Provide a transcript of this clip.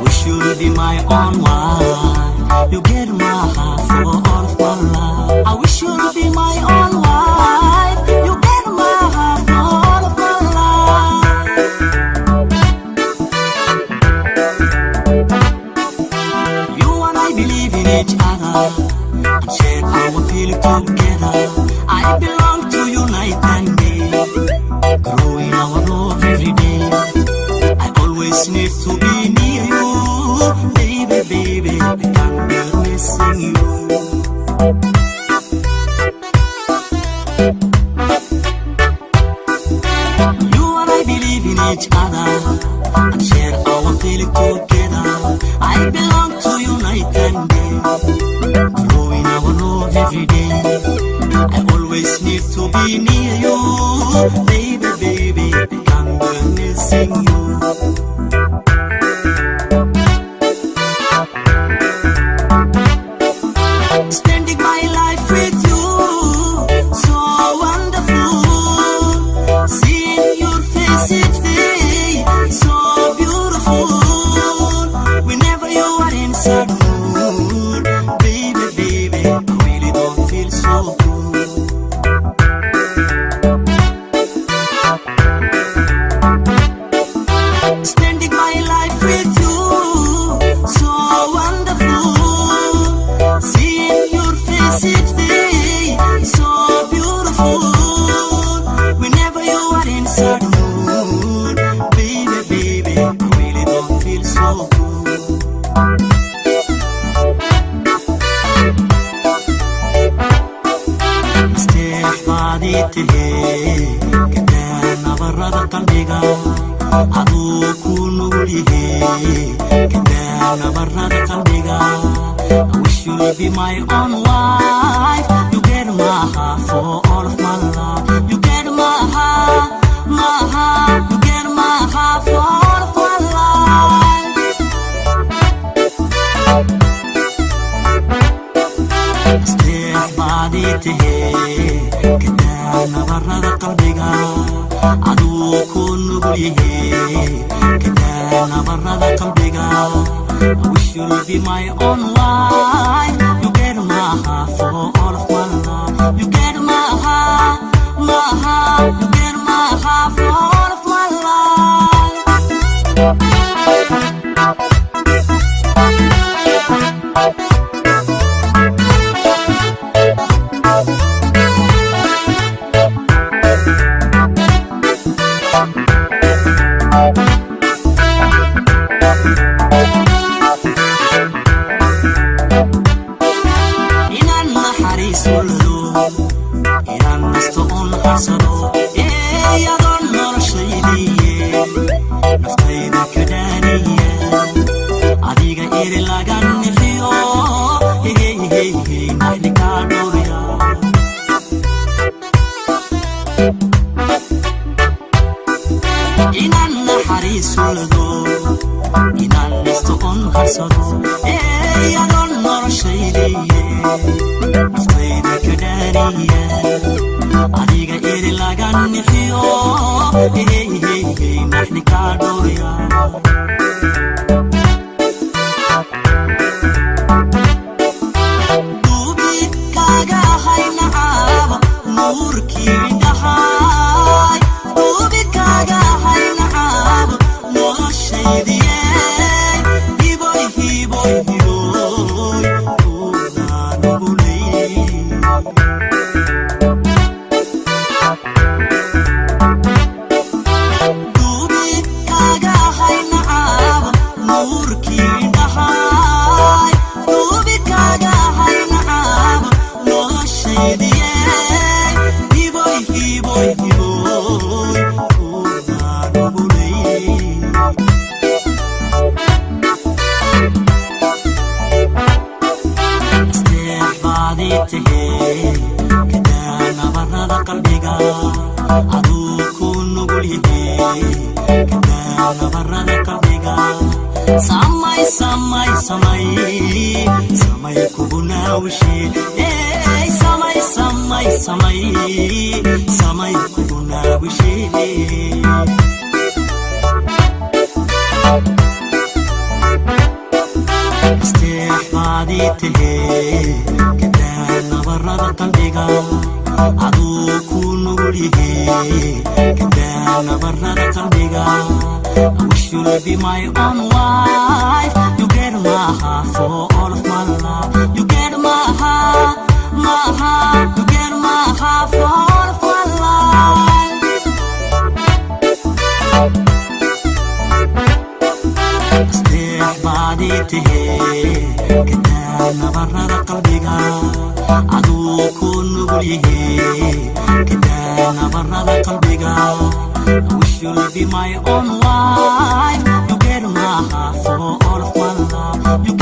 wish you'd be my own wife. You get my heart for all of my life. I wish you'd be my own wife. You get my heart for all of my life. You and I believe in each other and share our feeling together. I belong to you night and day, growing our love every day. I always need to be near you, baby, baby, I can't be missing you. You and I believe in each other and share our feeling together. I belong to you night and day, growing our love every day. I always need to be near you, baby, baby, I can't be missing you. Spending my life with you, so wonderful. Seeing your face each day, so beautiful. Whenever you are in sad mood, baby, baby, I really don't feel so good. Spending my life with you, so wonderful. Seeing your face each day, so beautiful. Whenever you are in sad mood, baby, baby, I really don't feel so good. استحباديته كدانا برد قلبك عدوكو نقوله كدانا برد قلبك. I wish you'd be my own wife. You get my heart for all of my life. You get my heart, you get my heart for all of my life. استحباديته كدانا برد قلبك عدوكو نقوله كدانا برد قلبك. I wish you'd be my own wife. You get my heart for all of my life. You get my heart, you get my heart for all of my life. inaan nasto oon harsado adoon noloshaydiye naftayda ka dhaaniye adiga iri laga nixiyo naxdi kaa dhowriya inaan naxariiso lado inaan nasto oon harsado adoon noloshaydiye naftayda ka dhaaniye adiga iri laga nixiyo naxdi kaa dhowriya duubi kaaga hayna caaba nuurkii dhahay duubi kaaga hayna caaba noloshaydiye hiboy hiboy hiboy كدانا برد قلبك عدوكو نقوله كدانا برد قلبك سماي سماي سماي سماي كبنا وشي سماي سماي samay kuna wishee استحباديته كده نبرد قلبك عدو كون نقوله كده نبرد قلبك I wish you'll be my own wife You get my heart for all of my life You get my heart You get my heart for all of my life استحباديته كده نبرد قلبك عدو كون نقوله كده نبرد قلبك I wish you'll be my own wife You get my heart for all of my life